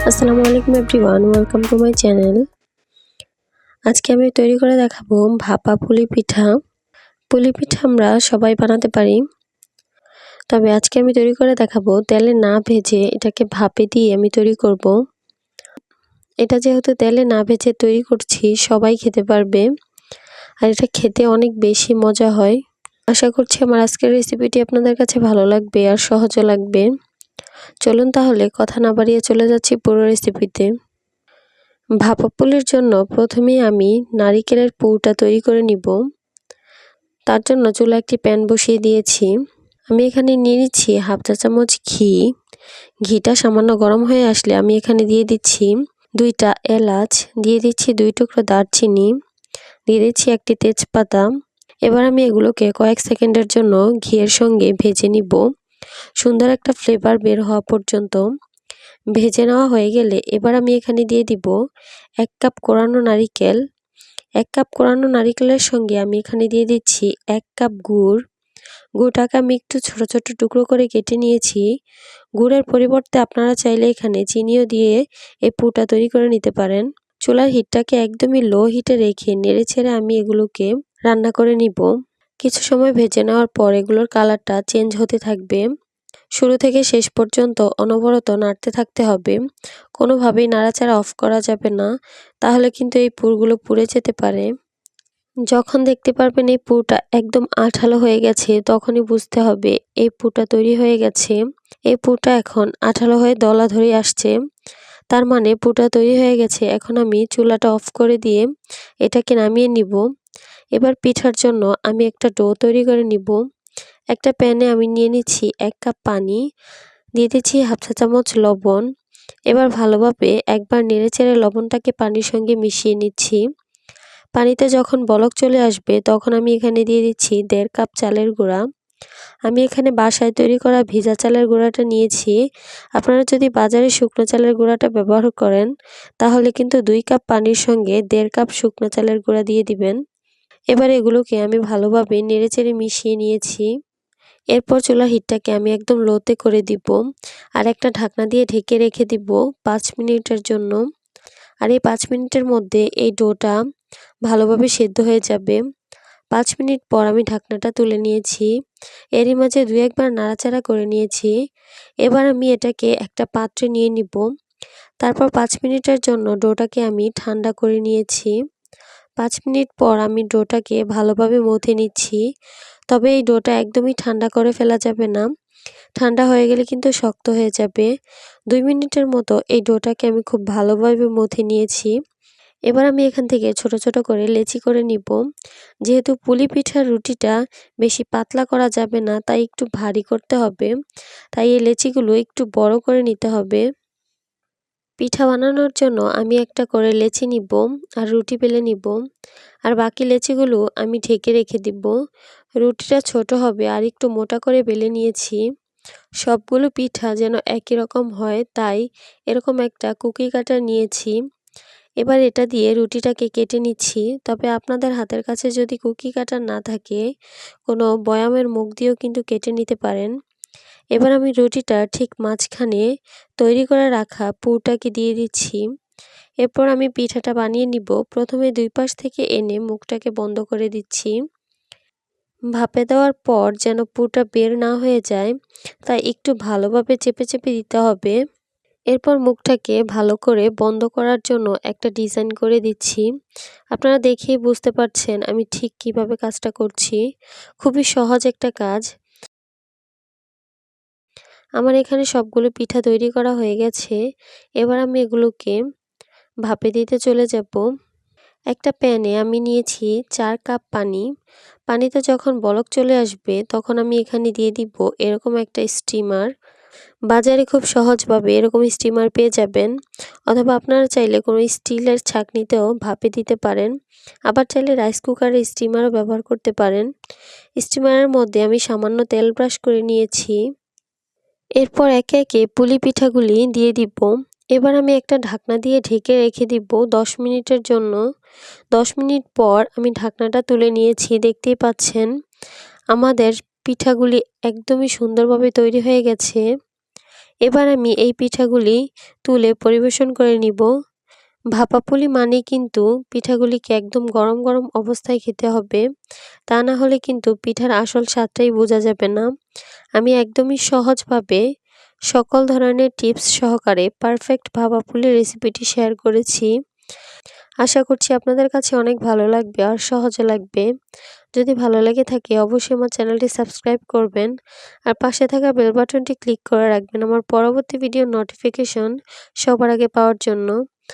আসসালামু আলাইকুম everyone, welcome to my channel. আজকে আমি তৈরি করে দেখাবো ভাপা পুলি পিঠা। পুলি পিঠা আমরা সবাই বানাতে পারি, তবে আজকে আমি তৈরি করে দেখাবো তেলে না ভেজে এটাকে ভাপে দিয়ে আমি তৈরি করব। এটা যেহেতু তেলে না ভেজে তৈরি করছি, সবাই খেতে পারবে আর এটা খেতে অনেক বেশি মজা হয়। আশা করছি আমার আজকের রেসিপিটি আপনাদের কাছে ভালো লাগবে আর সহজও লাগবে। চলুন তাহলে কথা না বাড়িয়ে চলে যাচ্ছি পুরো রেসিপিতে। ভাপা পুলির জন্য প্রথমেই আমি নারিকেলের পুরটা তৈরি করে নিব। তার জন্য চুলায় একটি প্যান বসিয়ে দিয়েছি। আমি এখানে নিয়ে নিচ্ছি হাফ চা চামচ ঘি। ঘিটা সামান্য গরম হয়ে আসলে আমি এখানে দিয়ে দিচ্ছি 2টা এলাচ, দিয়ে দিচ্ছি 2 টুকরো দারচিনি, দিয়ে দিচ্ছি একটি তেজপাতা। এবার আমি এগুলোকে কয়েক সেকেন্ডের জন্য ঘিয়ের সঙ্গে ভেজে নিব, সুন্দর একটা ফ্লেভার বের হওয়া পর্যন্ত। ভেজে নেওয়া হয়ে গেলে এবার আমি এখানে দিয়ে দিব 1 কাপ কোরানো নারিকেল। 1 কাপ কোরানো নারিকেলের সঙ্গে আমি এখানে দিয়ে দিচ্ছি 1 কাপ গুড়। গুড়টাকে আমি একটু ছোট ছোট টুকরো করে কেটে নিয়েছি। গুড়ের পরিবর্তে আপনারা চাইলে এখানে চিনিও দিয়ে এই পুরটা তৈরি করে নিতে পারেন। চুলার হিটটাকে একদমই লো হিটে রেখে নেড়েচেড়ে আমি এগুলোকে রান্না করে নিব। কিছু সময় ভেজে নেওয়ার পর এগুলোর কালারটা চেঞ্জ হতে থাকবে। শুরু থেকে শেষ পর্যন্ত অনবরত নাড়তে থাকতে হবে, কোনোভাবেই নাড়াচাড়া অফ করা যাবে না, তাহলে কিন্তু এই পুরগুলো পুড়ে যেতে পারে। যখন দেখতে পারবেন এই পুরটা একদম আঠালো হয়ে গেছে, তখনই বুঝতে হবে এই পুরটা তৈরি হয়ে গেছে। এই পুরটা এখন আঠালো হয়ে দলা ধরে আসছে, তার মানে পুরটা তৈরি হয়ে গেছে। এখন আমি চুলাটা অফ করে দিয়ে এটাকে নামিয়ে নিব। এবার পিঠার জন্য আমি একটা ডো তৈরি করে নিব। একটা প্যানে আমি নিয়ে নিচ্ছি 1 কাপ পানি, দিয়ে দিচ্ছি হাফ চা চামচ লবণ। এবার ভালোভাবে একবার নেড়েচেড়ে লবণটাকে পানির সঙ্গে মিশিয়ে নিচ্ছি। পানিতে যখন বলক চলে আসবে তখন আমি এখানে দিয়ে দিচ্ছি 1.5 কাপ চালের গুঁড়া। আমি এখানে বাসায় তৈরি করা ভেজা চালের গুঁড়াটা নিয়েছি। আপনারা যদি বাজারে শুকনো চালের গুঁড়াটা ব্যবহার করেন, তাহলে কিন্তু 2 কাপ পানির সঙ্গে 1.5 কাপ শুকনো চালের গুঁড়া দিয়ে দিবেন। এবার এগুলোকে আমি ভালোভাবে নেড়েচেড়ে মিশিয়ে নিয়েছি। এরপর চুলার হিটটাকে আমি একদম লোতে করে দিব আর একটা ঢাকনা দিয়ে ঢেকে রেখে দিব 5 মিনিটের জন্য। আর এই 5 মিনিটের মধ্যে এই ডোটা ভালোভাবে সেদ্ধ হয়ে যাবে। 5 মিনিট পর আমি ঢাকনাটা তুলে নিয়েছি। এরই মাঝে 2 একবার নাড়াচাড়া করে নিয়েছি। এবার আমি এটাকে একটা পাত্রে নিয়ে নিব। তারপর 5 মিনিটের জন্য ডোটাকে আমি ঠান্ডা করে নিয়েছি। 5 মিনিট পর আমি ডোটাকে ভালোভাবে মথে নিচ্ছি। তবে এই ডোটা একদমই ঠান্ডা করে ফেলা যাবে না, ঠান্ডা হয়ে গেলে কিন্তু শক্ত হয়ে যাবে। 2 মিনিটের মতো এই ডোটাকে আমি খুব ভালোভাবে মথে নিয়েছি। এবার আমি এখান থেকে ছোট ছোট করে লেচি করে নিব। যেহেতু পুলি পিঠার রুটিটা বেশি পাতলা করা যাবে না, তাই একটু ভারী করতে হবে, তাই এই লেচিগুলো একটু বড় করে নিতে হবে। পিঠা বানানোর জন্য আমি একটা করে লেচি নিব আর রুটি বেলে নিব, আর বাকি লেচিগুলো আমি ঢেকে রেখে দিব। রুটিটা ছোট হবে আর একটু মোটা করে বেলে নিয়েছি। সবগুলো পিঠা যেন একই রকম হয়, তাই এরকম একটা কুকি কাটার নিয়েছি। এবার এটা দিয়ে রুটিটাকে কেটে নিচ্ছি। তবে আপনাদের হাতের কাছে যদি কুকি কাটার না থাকে, কোনো বয়ামের মুখ দিয়েও কিন্তু কেটে নিতে পারেন। এবার আমি রুটিটা ঠিক মাঝখানে তৈরি করে রাখা পুরটাকে দিয়ে দিচ্ছি। এরপর আমি পিঠাটা বানিয়ে নিব। প্রথমে 2 পাশ থেকে এনে মুখটাকে বন্ধ করে দিচ্ছি। ভাপে দেওয়ার পর যেন পুরটা বের না হয়ে যায়, তাই একটু ভালোভাবে চেপে চেপে দিতে হবে। এরপর মুখটাকে ভালো করে বন্ধ করার জন্য একটা ডিজাইন করে দিচ্ছি। আপনারা দেখেই বুঝতে পারছেন আমি ঠিক কিভাবে কাজটা করছি। খুবই সহজ একটা কাজ। আমার এখানে সবগুলো পিঠা তৈরি করা হয়ে গেছে। এবার আমি এগুলোকে ভাপে দিতে চলে যাব। একটা প্যানে আমি নিয়েছি 4 কাপ পানি। পানিতে যখন বলক চলে আসবে তখন আমি এখানে দিয়ে দিব এরকম একটা স্টিমার। বাজারে খুব সহজভাবে এরকম স্টিমার পেয়ে যাবেন, অথবা আপনারা চাইলে কোনো স্টিলের ছাঁকনিতেও ভাপে দিতে পারেন। আবার চাইলে রাইস কুকারের স্টিমারও ব্যবহার করতে পারেন। স্টিমারের মধ্যে আমি সামান্য তেল ব্রাশ করে নিয়েছি। এরপর একে একে পুলি পিঠাগুলি দিয়ে দিব। এবার আমি একটা ঢাকনা দিয়ে ঢেকে রেখে দিব 10 মিনিটের জন্য। 10 মিনিট পর আমি ঢাকনাটা তুলে নিয়েছি। দেখতেই পাচ্ছেন আমাদের পিঠাগুলি একদমই সুন্দরভাবে তৈরি হয়ে গেছে। এবার আমি এই পিঠাগুলি তুলে পরিবেশন করে নিব। ভাপা পুলি মানে কিন্তু পিঠাগুলিকে একদম গরম গরম অবস্থায় খেতে হবে, তা না হলে কিন্তু পিঠার আসল স্বাদটাই বোঝা যাবে না। আমি একদমই সহজভাবে সকল ধরনের টিপস সহকারে পারফেক্ট ভাপা পুলি রেসিপিটি শেয়ার করেছি। আশা করছি আপনাদের কাছে অনেক ভালো লাগবে আর সহজে লাগবে। যদি ভালো লেগে থাকে অবশ্যই আমার চ্যানেলটি সাবস্ক্রাইব করবেন আর পাশে থাকা বেল বাটনটি ক্লিক করে রাখবেন আমার পরবর্তী ভিডিওর নোটিফিকেশন সবার আগে পাওয়ার জন্য।